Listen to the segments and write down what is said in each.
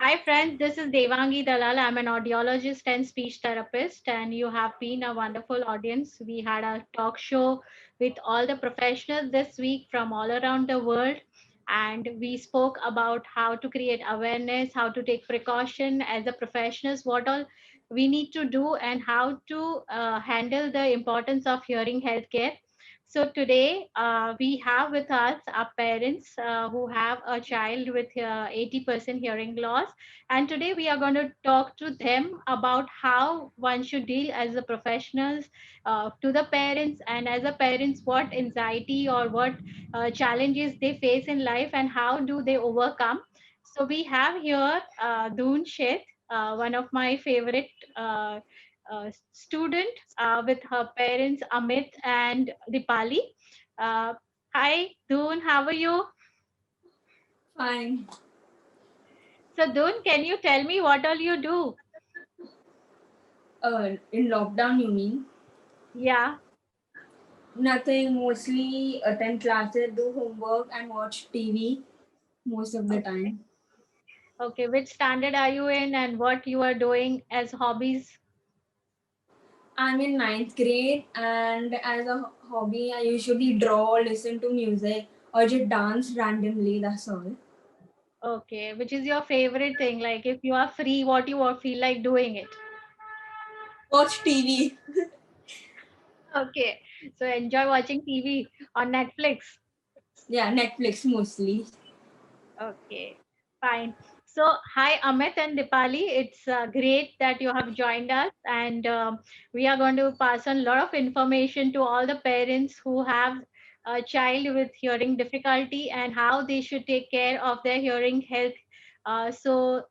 Hi friends, this is Devangi Dalal. I'm an audiologist and speech therapist, and you have been a wonderful audience. We had a talk show with all the professionals this week from all around the world, and we spoke about how to create awareness, how to take precaution as a professionals, what all we need to do, and how to handle the importance of hearing healthcare. So today we have with us our parents who have a child with 80% hearing loss, and today we are going to talk to them about how one should deal as a professionals to the parents, and as a parents what anxiety or what challenges they face in life and how do they overcome. So we have here Doon Sheth, one of my favorite student with her parents Amit and Dipali. Uh, Hi Doon, how are you? Fine. So Doon, can you tell me what all you do? In lockdown, you mean? Yeah. Nothing, mostly attend classes, do homework, and watch TV most of the Okay. time. Okay. Which standard are you in and what you are doing as hobbies? I'm in ninth grade, and as a hobby, I usually draw, listen to music, or just dance randomly. That's all. Okay. Which is your favorite thing? Like if you are free, what you are feel like doing it? Watch TV. Okay. So enjoy watching TV on Netflix. Yeah, Netflix mostly. Okay, fine. So, hi Amit and Dipali. It's great that you have joined us, and we are going to pass on a lot of information to all the parents who have a child with hearing difficulty and how they should take care of their hearing health. So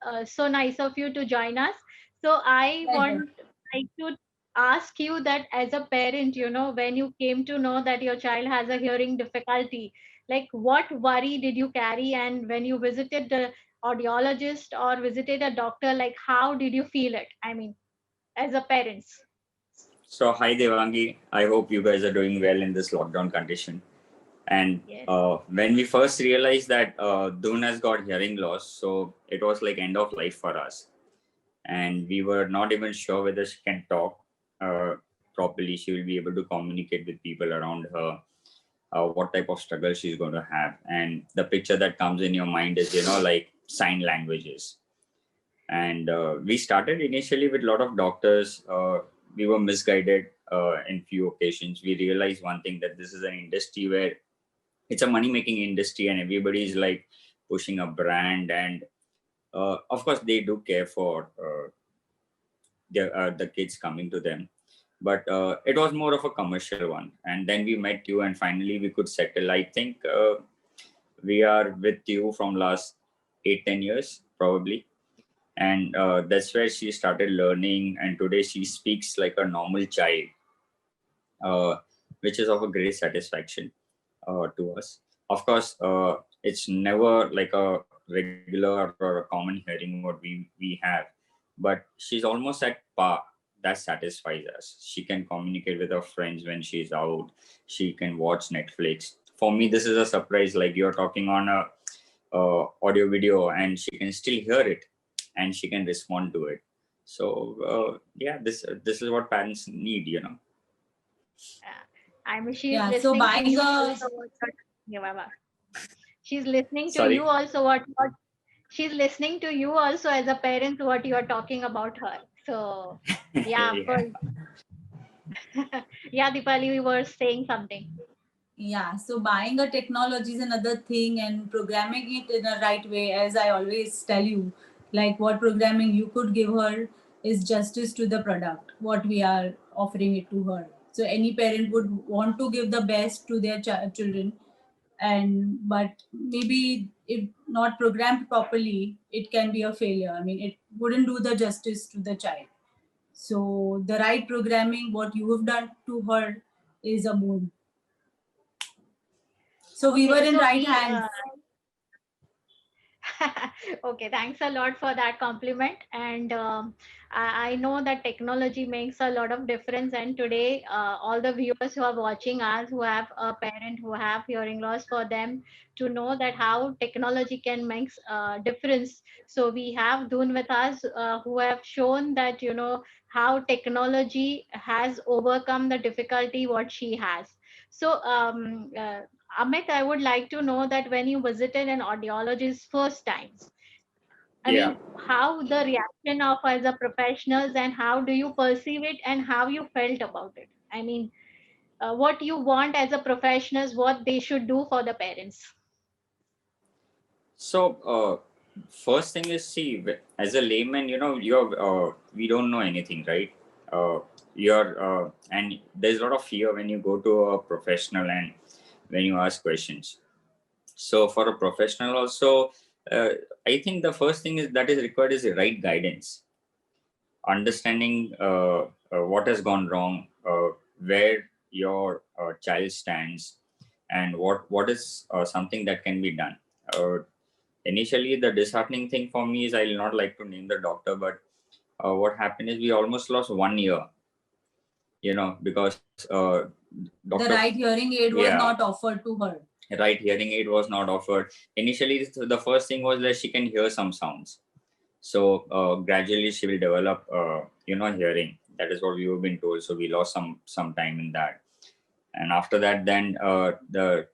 nice of you to join us. So, I Pleasure. want like to ask you that as a parent, when you came to know that your child has a hearing difficulty, like what worry did you carry, and when you visited the audiologist or visited a doctor, like how did you feel it, I mean, as a parents? So, hi Devangi. I hope you guys are doing well in this lockdown condition. And Yes. when we first realized that Doon has got hearing loss, so it was like end of life for us, and we were not even sure whether she can talk uh, properly. She will be able to communicate with people around her. What type of struggle she's going to have, and the picture that comes in your mind is, like sign languages. And we started initially with a lot of doctors. We were misguided in few occasions. We realized one thing, that this is an industry where it's a money making industry, and everybody is like pushing a brand. And of course they do care for the kids coming to them, but it was more of a commercial one. And then we met you, and finally we could settle. I think we are with you from last 8-10 years probably. And that's where she started learning, and today she speaks like a normal child, uh, which is of a great satisfaction to us. Of course, it's never like a regular or a common hearing what we have, but she's almost at par. That satisfies us. She can communicate with her friends when she's out. She can watch Netflix. For me, this is a surprise. Like, you're talking on a audio video, and she can still hear it, and she can respond to it. So yeah, this is what parents need. I'm she's Yeah, so listening to buying you a also yeah, Baba. She's listening to you Sorry. also, what she's listening to you also as a parent, what you are talking about her. So yeah, of Yeah. course. Yeah, Dipali, we were saying something. Yeah, so buying a technology is another thing, and programming it in a right way, as I always tell you, like what programming you could give her is justice to the product, what we are offering it to her. So any parent would want to give the best to their children, and but maybe if not programmed properly, it can be a failure. I mean, it wouldn't do the justice to the child. So the right programming, what you have done to her, is a boon. So we were Okay, in so right we hands. Okay, thanks a lot for that compliment. And I know that technology makes a lot of difference. And today, all the viewers who are watching us, who have a parent who have hearing loss, for them to know that how technology can make difference. So we have Dun with us, who have shown that how technology has overcome the difficulty what she has. So Amit, I would like to know that when you visited an audiologist first time, I Yeah. mean, how the reaction of as a professionals, and how do you perceive it, and how you felt about it? I mean, what you want as a professionals, what they should do for the parents. So, first thing is, see, as a layman, we don't know anything, right? And there's a lot of fear when you go to a professional and when you ask questions. So, for a professional also, uh, I think the first thing is that is required is the right guidance, understanding what has gone wrong, where your child stands, and what is something that can be done. Initially, the disheartening thing for me is, I will not like to name the doctor, but what happened is we almost lost 1 year, because The doctor, right hearing aid was yeah, not offered to her. right hearing aid was not offered. Initially, the first thing was that she can hear some sounds. So gradually she will develop, hearing. That is what we have been told. So we lost some time in that. And after that, then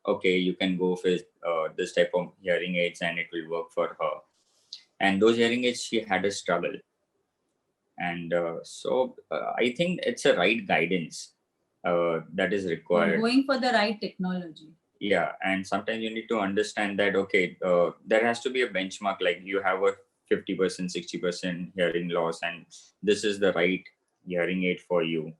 okay, you can go with this type of hearing aids, and it will work for her. And those hearing aids, she had a struggle. And I think it's a right guidance that is Or required. going for the right technology. Yeah, and sometimes you need to understand that, okay, there has to be a benchmark, like you have a 50%, 60% hearing loss, and this is the right hearing aid for you.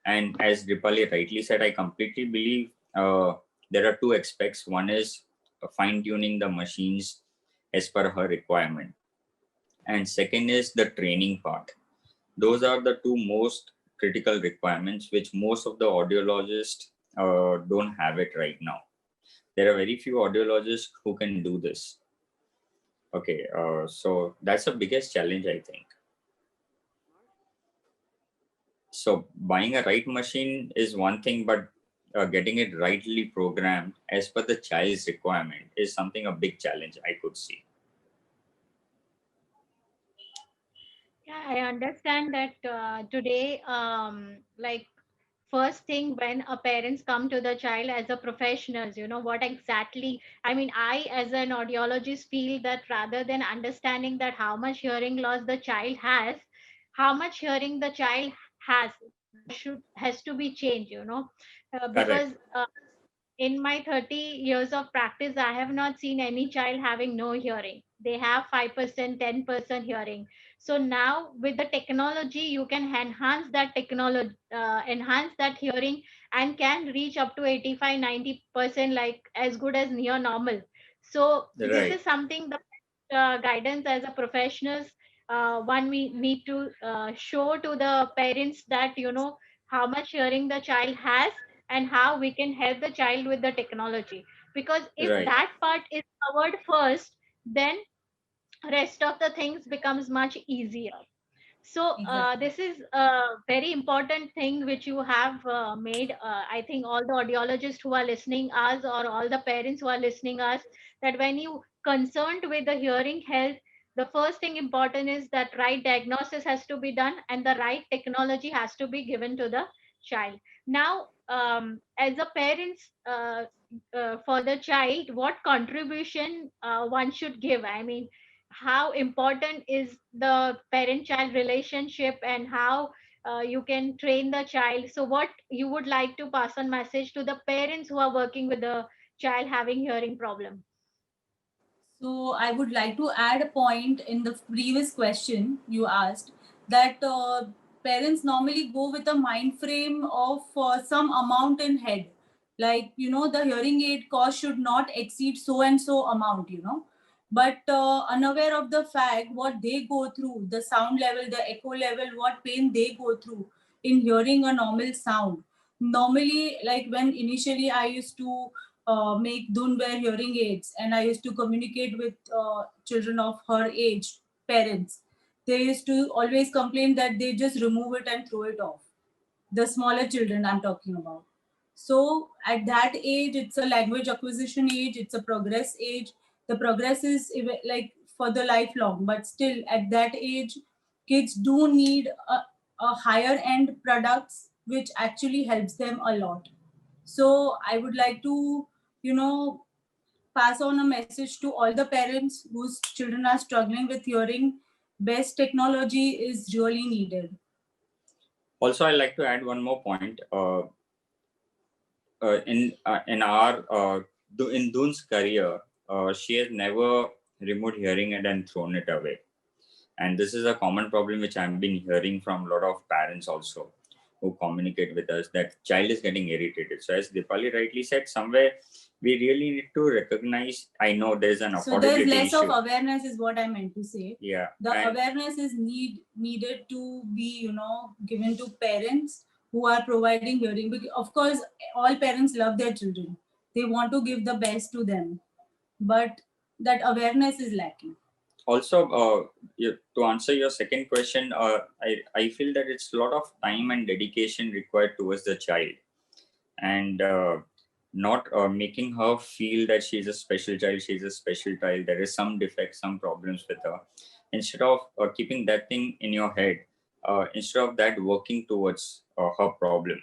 And as Dipali rightly said, I completely believe there are two aspects. One is fine tuning the machines as per her requirement, and second is the training part. Those are the two most critical requirements which most of the audiologists don't have it right now. There are very few audiologists who can do this. Okay, so that's the biggest challenge, I think. So buying a right machine is one thing, but getting it rightly programmed as per the child's requirement is something a big challenge I could see. Yeah, I understand that today, like first thing when a parents come to the child as a professionals, what exactly, I mean, I as an audiologist feel that rather than understanding that how much hearing loss the child has, how much hearing the child has has to be changed, because Correct. in my 30 years of practice, I have not seen any child having no hearing. They have 5%, 10% hearing. So now with the technology, you can enhance that technology, enhance that hearing, and can reach up to 85, 90%, like as good as near normal. So this Right. is something the guidance as a professionals, one we need to show to the parents that, how much hearing the child has, and how we can help the child with the technology, because if Right. that part is covered first, then rest of the things becomes much easier. So Exactly. this is a very important thing which you have made. I think all the audiologists who are listening us, or all the parents who are listening us, that when you concerned with the hearing health, the first thing important is that right diagnosis has to be done, and the right technology has to be given to the child. Now, as a parents, for the child, what contribution one should give? I mean, how important is the parent child relationship, and how you can train the child? So what you would like to pass on message to the parents who are working with the child having hearing problem? So I would like to add a point in the previous question you asked, that parents normally go with a mind frame of some amount in head. Like, the hearing aid cost should not exceed so and so amount. But unaware of the fact what they go through, the sound level, the echo level, what pain they go through in hearing a normal sound. Normally, like when initially I used to make Dun wear hearing aids, and I used to communicate with children of her age, parents. They used to always complain that they just remove it and throw it off. The smaller children I'm talking about. So at that age, it's a language acquisition age, it's a progress age. The progress is like for the lifelong, but still at that age, kids do need a higher end products which actually helps them a lot. So I would like to, you know, pass on a message to all the parents whose children are struggling with hearing. Best technology is really needed. Also, I'd like to add one more point. In our in Dun's career, she has never removed hearing aid and thrown it away. And this is a common problem which I've been hearing from a lot of parents also who communicate with us, that child is getting irritated. So as Dipali rightly said, somewhere we really need to recognize, I know there's an So there's affordability less issue. of awareness is what I meant to say. Yeah. The awareness is needed to be, you know, given to parents who are providing hearing. Because of course, all parents love their children. They want to give the best to them, but that awareness is lacking. Also, to answer your second question, I feel that it's a lot of time and dedication required towards the child, and not making her feel that she's a special child. She's a special child. There is some defect, some problems with her. Instead of keeping that thing in your head, instead of that, working towards her problem.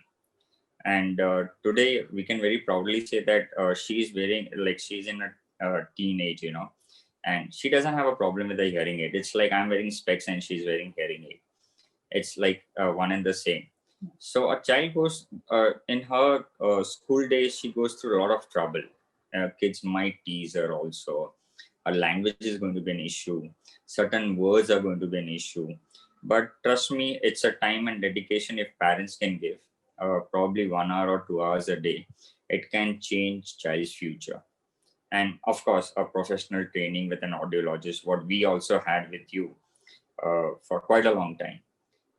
And today we can very proudly say that she's wearing, like, she's in a teenage, and she doesn't have a problem with the hearing aid. It's like I'm wearing specs and she's wearing hearing aid. It's like one and the same. So a child goes in her school days, she goes through a lot of trouble. Kids might tease her also. Her language is going to be an issue. Certain words are going to be an issue. But trust me, it's a time and dedication if parents can give, probably 1 hour or 2 hours a day. It can change child's future. And of course, a professional training with an audiologist, what we also had with you for quite a long time.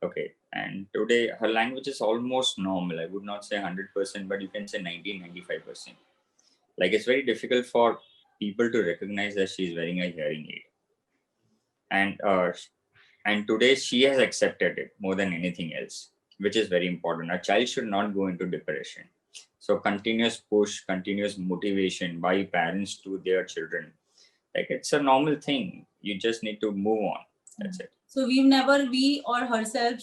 Okay. And today her language is almost normal. I would not say 100%, but you can say 90-95%. Like, it's very difficult for people to recognize that she's wearing a hearing aid. And today she has accepted it more than anything else, which is very important. A child should not go into depression. So continuous push, continuous motivation by parents to their children, like, it's a normal thing. You just need to move on. That's it. So she herself,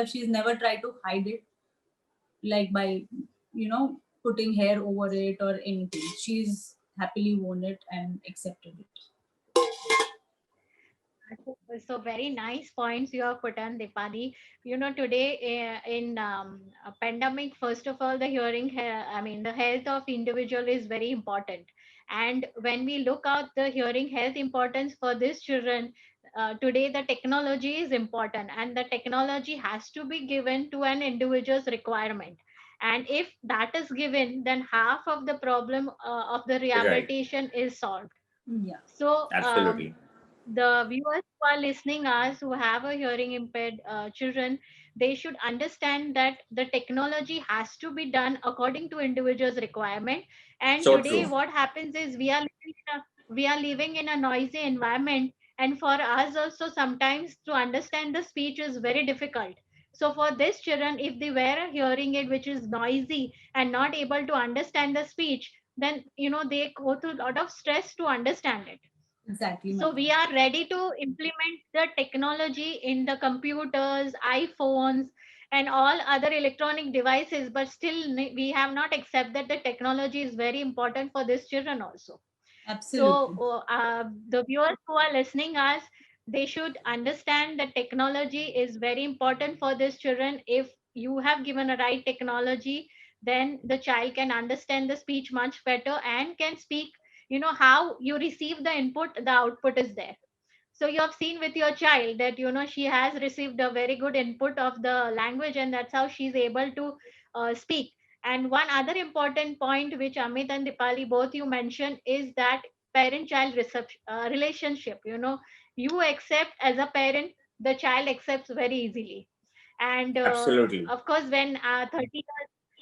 she's never tried to hide it, like by, putting hair over it or anything. She's happily worn it and accepted it. So very nice points you have put on, Dipali. Today in a pandemic, first of all, the the health of individual is very important. And when we look at the hearing health importance for these children, today the technology is important, and the technology has to be given to an individual's requirement. And if that is given, then half of the problem of the rehabilitation is solved. Yeah. So Absolutely. the viewers who are listening us who have a hearing impaired children, they should understand that the technology has to be done according to individuals requirement. And So today true. what happens is we are living in a noisy environment, and for us also sometimes to understand the speech is very difficult. So for these children, if they wear a hearing aid which is noisy and not able to understand the speech, then they go through a lot of stress to understand it. Exactly. So we are ready to implement the technology in the computers, iPhones, and all other electronic devices, but still we have not accepted that the technology is very important for these children also. Absolutely. So the viewers who are listening us, they should understand that technology is very important for these children. If you have given a right technology, then the child can understand the speech much better and can speak. How you receive the input, the output is there. So you have seen with your child that she has received a very good input of the language, and that's how she's able to speak. And one other important point which Amit and Dipali both you mentioned is that parent child relationship. You accept as a parent, the child accepts very easily. And Absolutely. of course when 30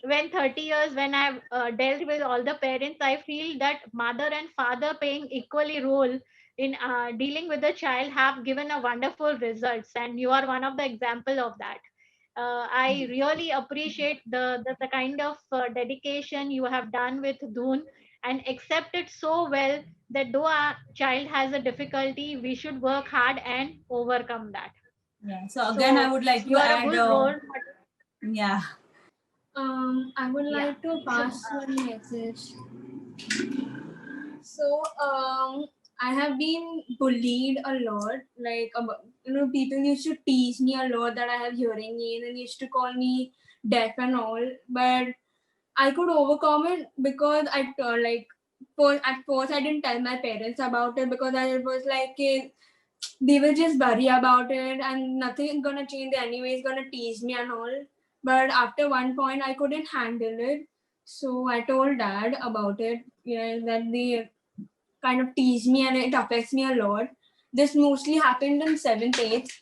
when 30 years, when I've dealt with all the parents, I feel that mother and father playing equally role in dealing with the child have given a wonderful results, and you are one of the example of that. I really appreciate the kind of dedication you have done with Doon, and accept it so well that though our child has a difficulty, we should work hard and overcome that. Yeah. So again, I So would like you to are a add. good role model. Yeah. I would Yeah. like to So pass one message. So, I have been bullied a lot. Like, people used to tease me a lot that I have hearing aid and used to call me deaf and all. But I could overcome it because at first I didn't tell my parents about it because I was like, they will just worry about it and nothing is gonna change anyway. It's gonna tease me and all. But after one point, I couldn't handle it. So I told dad about it. Yeah, that they kind of tease me and it affects me a lot. This mostly happened in seventh, eighth.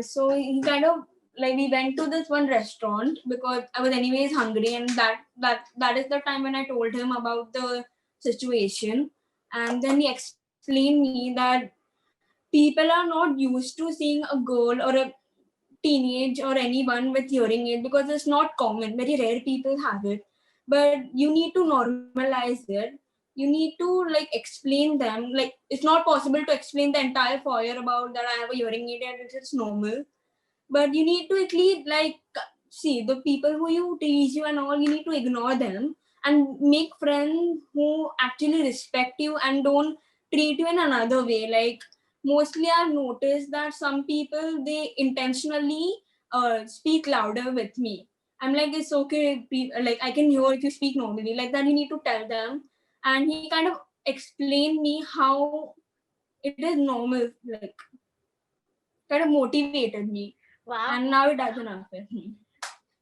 So he kind of like we went to this one restaurant because I was anyways hungry, and that is the time when I told him about the situation, and then he explained me that people are not used to seeing a girl or a teenage or anyone with hearing aid because it's not common. Very rare people have it. But you need to normalize it. You need to like explain them. Like it's not possible to explain the entire foyer about that I have a hearing aid and it's normal. But you need to at least like see the people who you tease you and all, you need to ignore them and make friends who actually respect you and don't treat you in another way. Like mostly I've noticed that some people they intentionally speak louder with me. I'm like, it's okay, like I can hear if you speak normally, like that you need to tell them. And he kind of explained me how it is normal, like kind of motivated me, wow. and now it doesn't affect me.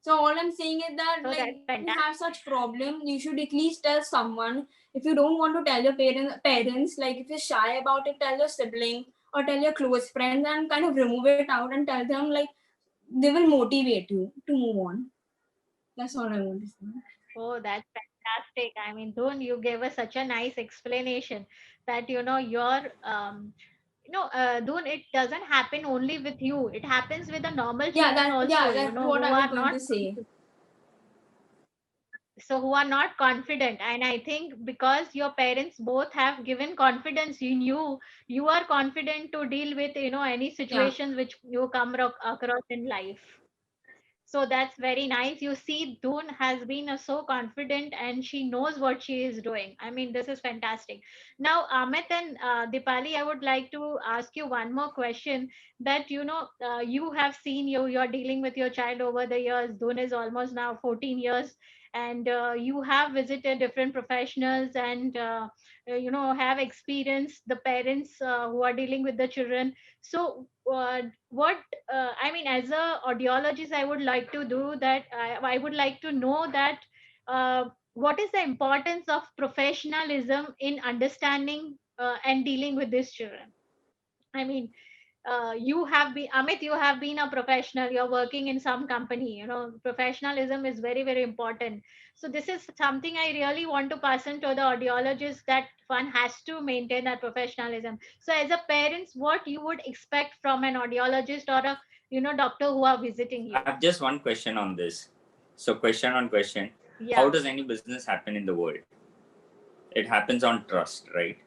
So all I'm saying is that So like that's if you fantastic. have such problem, you should at least tell someone. If you don't want to tell your parents, like if you're shy about it, tell your sibling or tell your close friends and kind of remove it out and tell them like they will motivate you to move on. That's all I want to say. Oh, that's fantastic. I mean, Dhun, you gave us such a nice explanation that, your, Dhun, it doesn't happen only with you. It happens with the normal children also, That's what who I was are going not, to say. so who are not confident. And I think because your parents both have given confidence in you, you are confident to deal with, any Yeah. situations which you come across in life. So that's very nice. You see, Doon has been so confident and she knows what she is doing. I mean, this is fantastic. Now, Amit and Dipali, I would like to ask you one more question. That you have seen you're dealing with your child over the years. Doon is almost now 14 years, and you have visited different professionals and have experienced the parents who are dealing with the children. So, what I mean, as a audiologist, I would like to do that. I would like to know that what is the importance of professionalism in understanding and dealing with these children. I mean, you have been Amit, you have been a professional. You're working in some company. Professionalism is very, very important. So this is something I really want to pass on to the audiologist, that one has to maintain that professionalism. So as a parents, what you would expect from an audiologist or a doctor who are visiting I you? have just one question on this. So, question on question. How Yeah. does any business happen in the world? It happens on trust, right?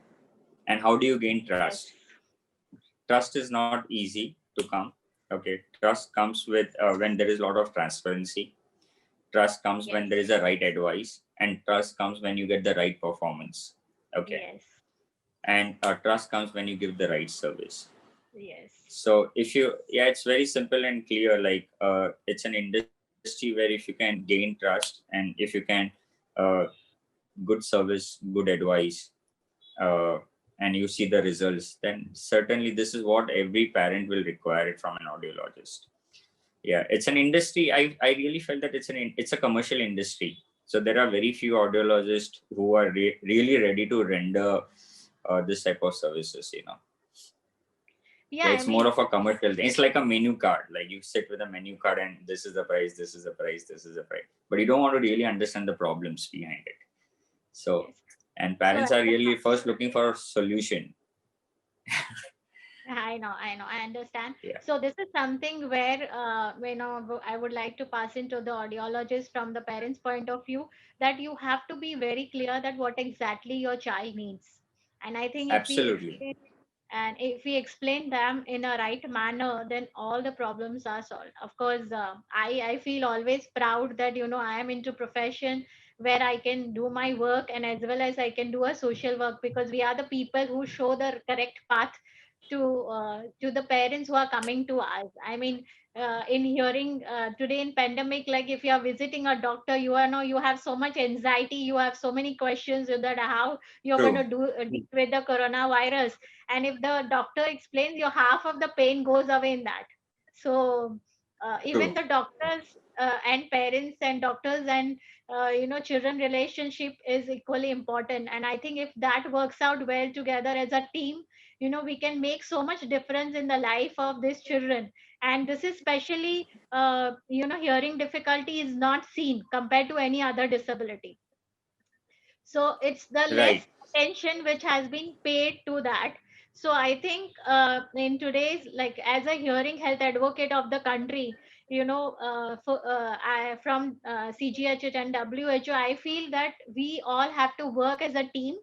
And how do you gain Yes. trust? Trust is not easy to come. Okay. Trust comes with when there is a lot of transparency. Trust comes when Yes. there is a right advice. And trust comes when you get the right performance. Okay. Yes. And trust comes when you give the right service. Yes. So if you, yeah, it's very simple and clear. Like it's an industry where if you can gain trust and if you can uh, good service, good advice, uh, and you see the results, then certainly this is what every parent will require it from an audiologist. Yeah, it's an industry. I really felt that it's a commercial industry. So there are very few audiologists who are really ready to render this type of services. Yeah, It's I mean, more of a commercial thing. It's like a menu card. Like you sit with a menu card and this is the price, this is the price, this is the price. But you don't want to really understand the problems behind it. So, yes. and So parents are really first looking for a solution. I know, I understand. Yeah, So this is something where, I would like to pass into the audiologist from the parents' point of view, that you have to be very clear that what exactly your child needs. And I think absolutely. if we explain them in a right manner, then all the problems are solved. Of course, I feel always proud that, I am into profession where I can do my work, and as well as I can do a social work, because we are the people who show the correct path to the parents who are coming to us. I mean, in hearing today in pandemic, like if you are visiting a doctor, you have so much anxiety, you have so many questions with that how you're going to True, deal with the coronavirus. And if the doctor explains, your half of the pain goes away in that. So even true. the doctors and parents and doctors and children relationship is equally important. And I think if that works out well together as a team, we can make so much difference in the life of these children. And this is especially hearing difficulty is not seen compared to any other disability. So it's the less Right. attention which has been paid to that. So I think in today's, like, as a hearing health advocate of the country, from CGH and WHO, I feel that we all have to work as a team,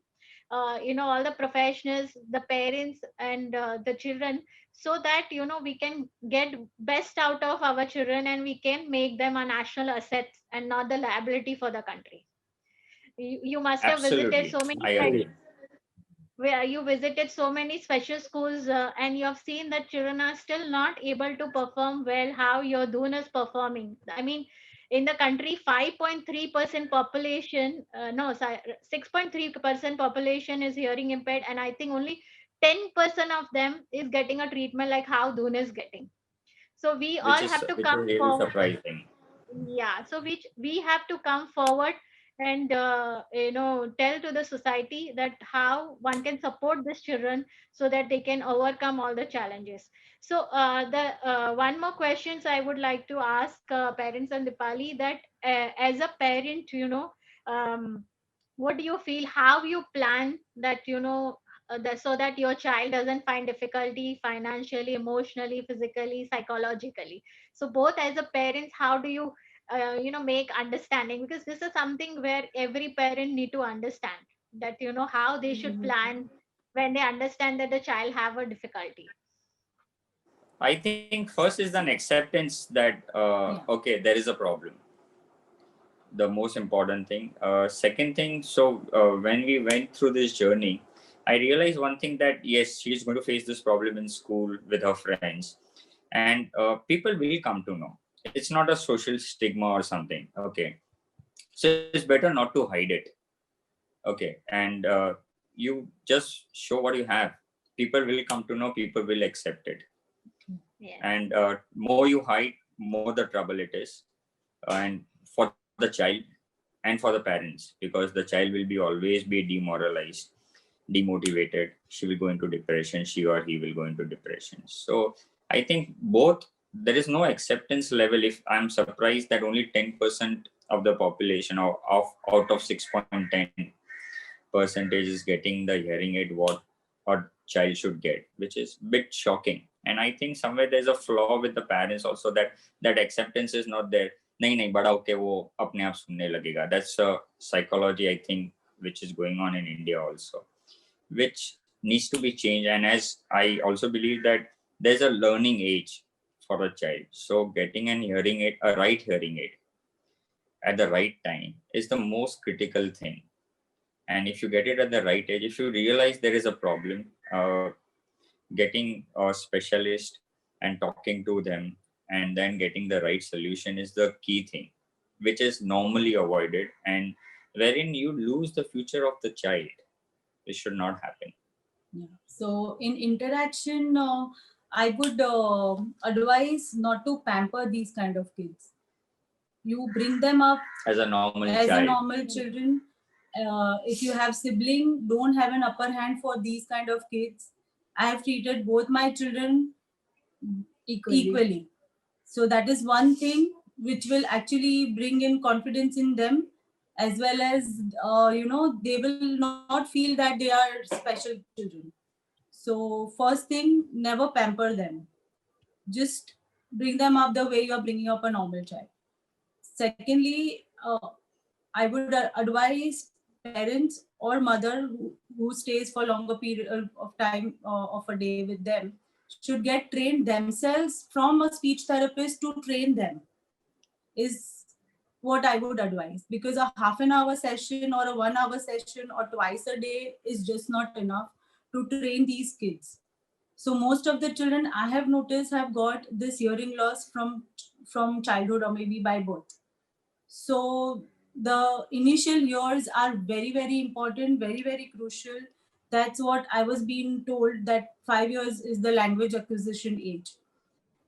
all the professionals, the parents, and the children, so that we can get best out of our children, and we can make them a national asset and not the liability for the country. You must have visited Absolutely. so many I agree. where you visited so many special schools, and you have seen that children are still not able to perform well how your Doon is performing. I mean, in the country, 5.3% population, no, sorry, 6.3% population is hearing impaired, and I think only 10% of them is getting a treatment like how Doon is getting. So we Which all is have to which is come really forward. surprising. Yeah, so which we have to come forward and tell to the society that how one can support these children so that they can overcome all the challenges. So the one more questions I would like to ask parents and Dipali, that as a parent, um, what do you feel, how you plan that, so that your child doesn't find difficulty financially, emotionally, physically, psychologically. So both as a parents, how do you make understanding, because this is something where every parent need to understand, that how they should plan when they understand that the child have a difficulty. I think first is an acceptance that Yeah. okay, there is a problem. The most important thing. Second thing, so when we went through this journey, I realized one thing, that yes, she's going to face this problem in school with her friends, and people will come to know. It's not a social stigma or something. Okay, so it's better not to hide it. Okay, and you just show what you have. People will come to know. People will accept it, Yes. and more you hide, more the trouble it is, and for the child and for the parents, because the child will be always be demoralized, demotivated. She will go into depression, she or he will go into depression. So I think both, there is no acceptance level. If I'm surprised that only 10% of the population, or of out of 6.10 percentage, is getting the hearing aid what a child should get, which is bit shocking. And I think somewhere there's a flaw with the parents also, that that acceptance is not there. नहीं नहीं बड़ा होके वो अपने आप सुनने लगेगा. That's a psychology, I think, which is going on in India also, which needs to be changed. And as I also believe that there's a learning age for a child, so getting an hearing aid, a right hearing aid at the right time, is the most critical thing. And if you get it at the right age, if you realize there is a problem, getting a specialist and talking to them, and then getting the right solution is the key thing, which is normally avoided, and wherein you lose the future of the child. This should not happen. Yeah. So in interaction, I would advise not to pamper these kind of kids. You bring them up As a normal as a child. normal children. If you have sibling, don't have an upper hand for these kind of kids. I have treated both my children Equally. equally. So that is one thing which will actually bring in confidence in them, as well as they will not feel that they are special children. So first thing, never pamper them. Just bring them up the way you are bringing up a normal child. Secondly, I would advise parents or mother who stays for longer period of time of a day with them should get trained themselves from a speech therapist to train them, is what I would advise, because a half an hour session or a 1 hour session or twice a day is just not enough to train these kids. So most of the children I have noticed have got this hearing loss from childhood or maybe by birth. So the initial years are very, very important, very, very crucial. That's what I was being told, that 5 years is the language acquisition age,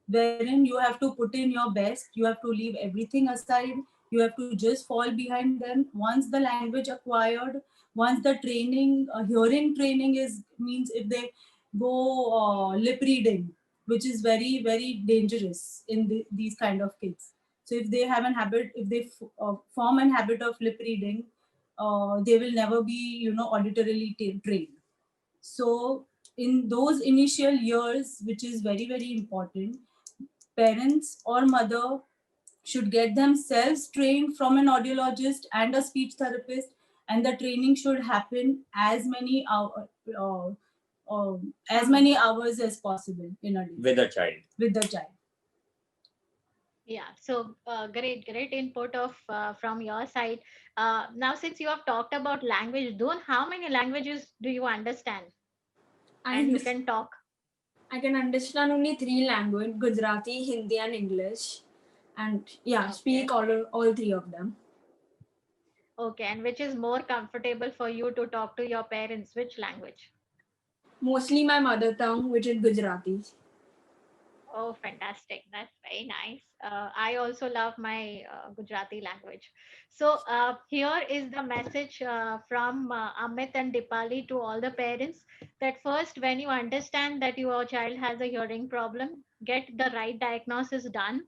wherein you have to put in your best, you have to leave everything aside, you have to just fall behind them. Once the language acquired, once the training, hearing training is means, if they go lip reading, which is very, very dangerous in these kind of kids. So if they have an habit, if they form an habit of lip reading, they will never be auditorily trained. So in those initial years, which is very, very important, parents or mother should get themselves trained from an audiologist and a speech therapist, and the training should happen as many hours as possible in a day With a child. with the child. Yeah, so great input of from your side. Now, since you have talked about language, Doon, how many languages do you understand and you can talk? I can understand only 3 languages: Gujarati, Hindi, and English. And yeah, Okay. speak all 3 of them. Okay, and which is more comfortable for you to talk to your parents? Which language? Mostly my mother tongue, which is Gujarati. Oh, fantastic. That's very nice. I also love my Gujarati language. So, here is the message from Amit and Dipali to all the parents, that first, when you understand that your child has a hearing problem, get the right diagnosis done.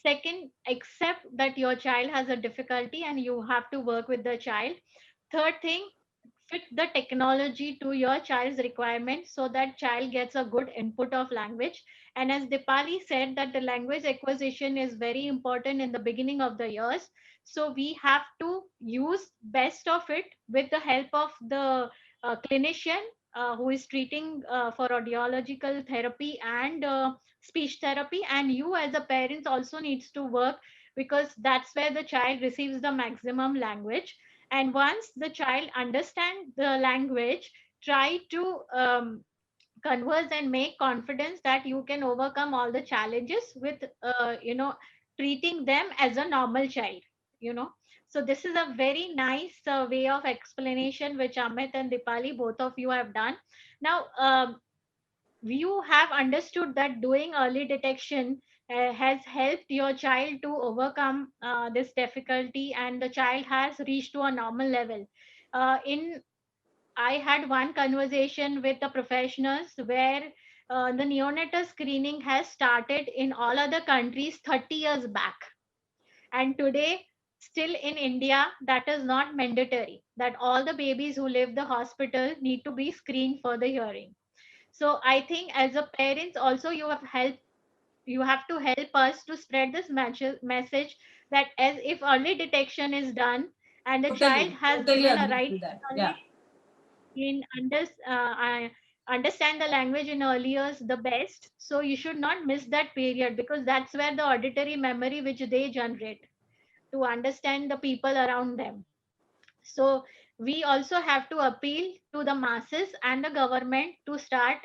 Second, accept that your child has a difficulty and you have to work with the child. Third thing, fit the technology to your child's requirement so that child gets a good input of language. And as Dipali said, that the language acquisition is very important in the beginning of the years, so we have to use best of it with the help of the clinician who is treating for audiological therapy and speech therapy. And you as a parent also needs to work, because that's where the child receives the maximum language. And once the child understands the language, try to converse and make confidence that you can overcome all the challenges with treating them as a normal child you know so this is a very nice way of explanation which Amit and Dipali, both of you, have done. Now, you have understood that doing early detection has helped your child to overcome this difficulty, and the child has reached to a normal level. In I had one conversation with the professionals where the neonatal screening has started in all other countries 30 years back. And today, still in India, that is not mandatory, that all the babies who leave the hospital need to be screened for the hearing. So I think as a parents also, you have to help us to spread this message, that as if early detection is done and the child has Totally given a agree right to that. Yeah. knowledge in I understand the language in early years the best, so you should not miss that period, because that's where the auditory memory which they generate to understand the people around them. So we also have to appeal to the masses and the government to start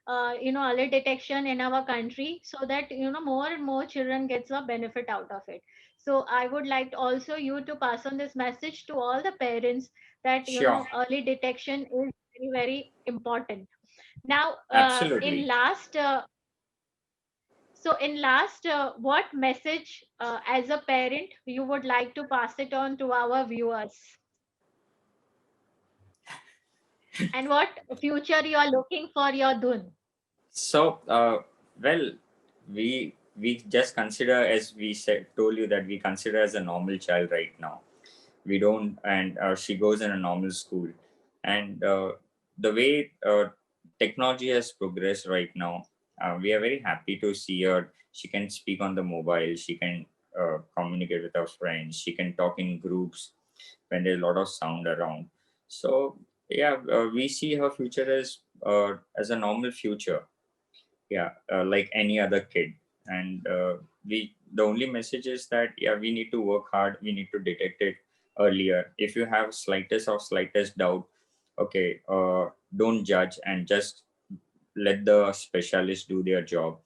early detection in our country, so that more and more children gets a benefit out of it. So I would like also you to pass on this message to all the parents, that Sure. early detection is very, very important. Now, Absolutely. in last, what message as a parent you would like to pass it on to our viewers? And what future you are looking for your Dun? So, well, we just consider, as we said, told you that we consider as a normal child right now. We don't, and she goes in a normal school, and the way technology has progressed right now, we are very happy to see her. She can speak on the mobile. She can communicate with her friends. She can talk in groups when there's a lot of sound around. So yeah, we see her future as a normal future, yeah, like any other kid. And we the only message is that yeah, we need to work hard, we need to detect it earlier. If you have slightest doubt, okay, don't judge and just let the specialist do their job.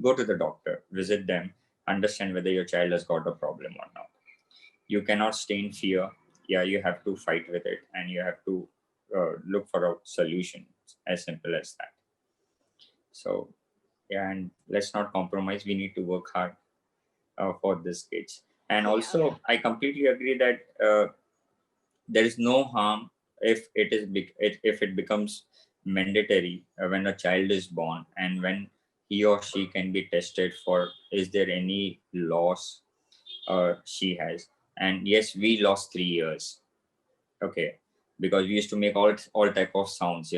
Go to the doctor, visit them, understand whether your child has got a problem or not. You cannot stay in fear. Yeah, you have to fight with it, and you have to look for a solution, as simple as that. So yeah, and let's not compromise, we need to work hard for this kids. And Yeah. also I completely agree that there is no harm if if it becomes mandatory when a child is born, and when he or she can be tested for is there any loss she has. And yes, we lost 3 years, okay, because we used to make all type of sounds,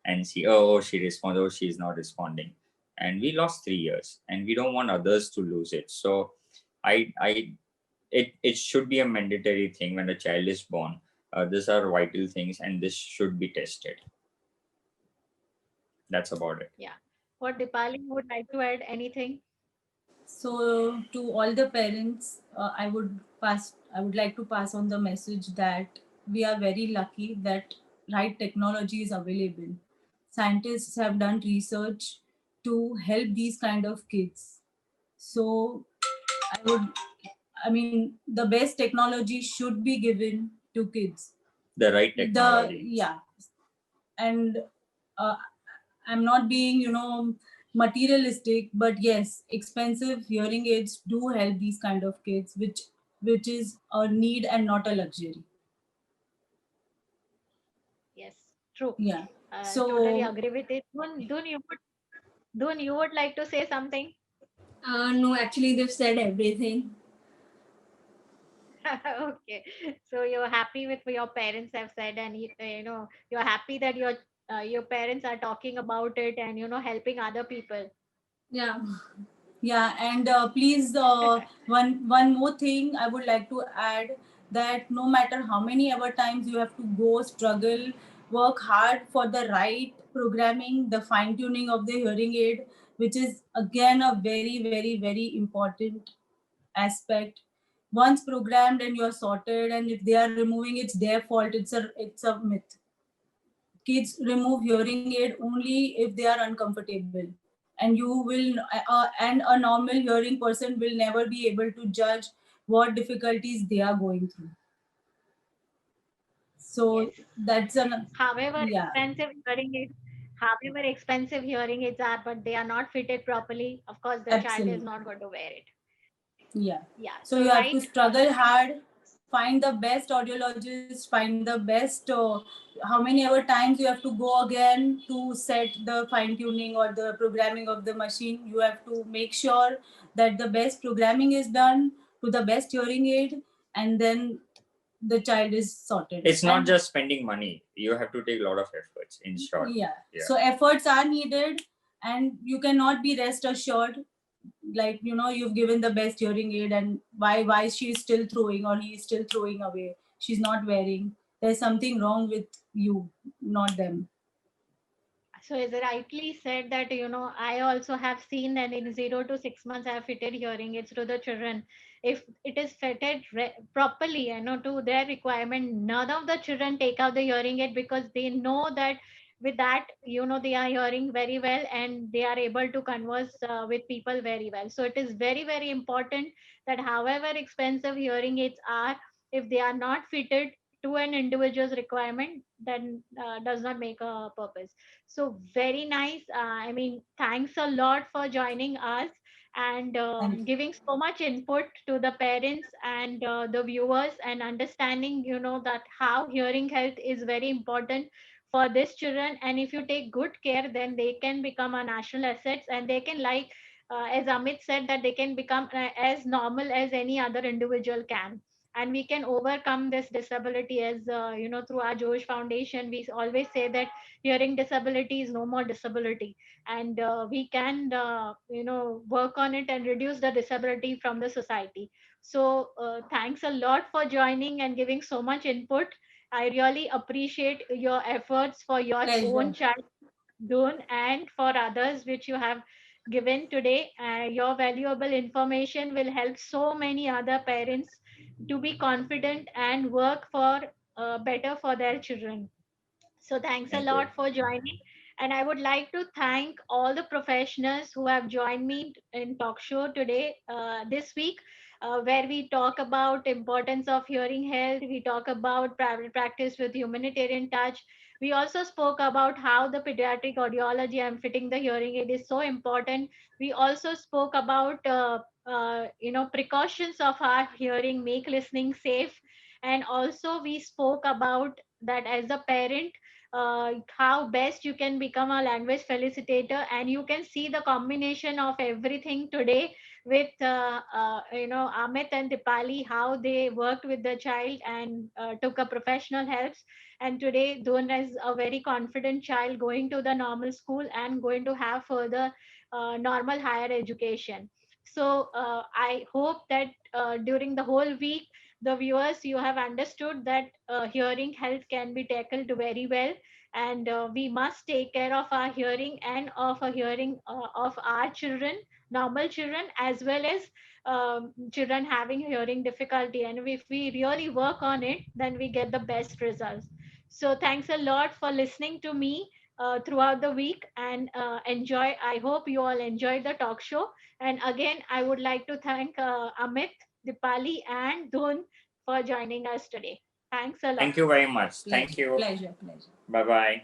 and see, oh, she responds, oh, she's not responding, and we lost 3 years, and we don't want others to lose it. So I it should be a mandatory thing when a child is born. These are vital things, and this should be tested. That's about it. Yeah. What Dipali would like to add anything? So to all the parents, I would like to pass on the message that we are very lucky that right technology is available. Scientists have done research to help these kind of kids. So I would, I mean, the best technology should be given to kids. The right The technology. Yeah, and uh, I'm not being, materialistic, but yes, expensive hearing aids do help these kind of kids, which is a need and not a luxury. Yes, true. Yeah. Totally So agree with it. Dun, you would like to say something? No, actually, they've said everything. Okay, so you're happy with what your parents have said, and you're happy that your parents are talking about it and helping other people. Yeah. yeah, and please, one more thing I would like to add, that no matter how many ever times you have to go struggle, work hard for the right programming, the fine tuning of the hearing aid, which is again a very very very important aspect. Once programmed and you're sorted, and if they are removing, it's their fault. It's a myth. Kids remove hearing aid only if they are uncomfortable, and a normal hearing person will never be able to judge what difficulties they are going through. Yes. So that's an However yeah, expensive hearing aids, however expensive hearing aids are, but they are not fitted properly. Of course, the child is absolutely. not going to wear it. Yeah. Yeah. So So you have to right. struggle hard, find the best audiologist, find the best, how many ever times you have to go again to set the fine tuning or the programming of the machine. You have to make sure that the best programming is done to the best hearing aid, and then the child is sorted. It's not And just spending money, you have to take a lot of efforts, in short. yeah, Yeah. so efforts are needed, and you cannot be rest assured like, you've given the best hearing aid, and why she is still throwing or he is still throwing away, she's not wearing, there's something wrong with you, not them. So as I rightly said that I also have seen that in 0 to 6 months I have fitted hearing aids to the children. If it is fitted properly, to their requirement, none of the children take out the hearing aid because they know that with that they are hearing very well and they are able to converse with people very well. So it is very very important that however expensive hearing aids are, if they are not fitted to an individual's requirement, then does not make a purpose. So very nice. I mean, thanks a lot for joining us and And giving so much input to the parents and the viewers, and understanding, that how hearing health is very important for these children, and if you take good care, then they can become our national assets, and they can, like as Amit said, that they can become as normal as any other individual can. And we can overcome this disability, as through our Josh Foundation we always say that hearing disability is no more disability, and we can work on it and reduce the disability from the society. So thanks a lot for joining and giving so much input. I really appreciate your efforts for your own Pleasure. child, Dune, and for others which you have given today. Your valuable information will help so many other parents to be confident and work for better for their children. So thanks a Thank you. lot for joining. And I would like to thank all the professionals who have joined me in talk show today, this week, where we talk about importance of hearing health. We talk about private practice with humanitarian touch. We also spoke about how the pediatric audiology and fitting the hearing aid is so important. We also spoke about precautions of our hearing make listening safe. And also we spoke about that as a parent, how best you can become a language facilitator, and you can see the combination of everything today with Amit and Dipali, how they worked with the child and took a professional helps. And today Don is a very confident child going to the normal school and going to have further normal higher education. So I hope that during the whole week, the viewers, you have understood that hearing health can be tackled very well, and we must take care of our hearing and of a hearing of our children, normal children, as well as children having hearing difficulty. And if we really work on it, then we get the best results. So thanks a lot for listening to me throughout the week, and enjoy. I hope you all enjoyed the talk show. And again, I would like to thank Amit, Dipali, and Dhun for joining us today. Thanks a lot. Thank you very much. Pleasure. Thank you. Pleasure. Pleasure. Bye bye.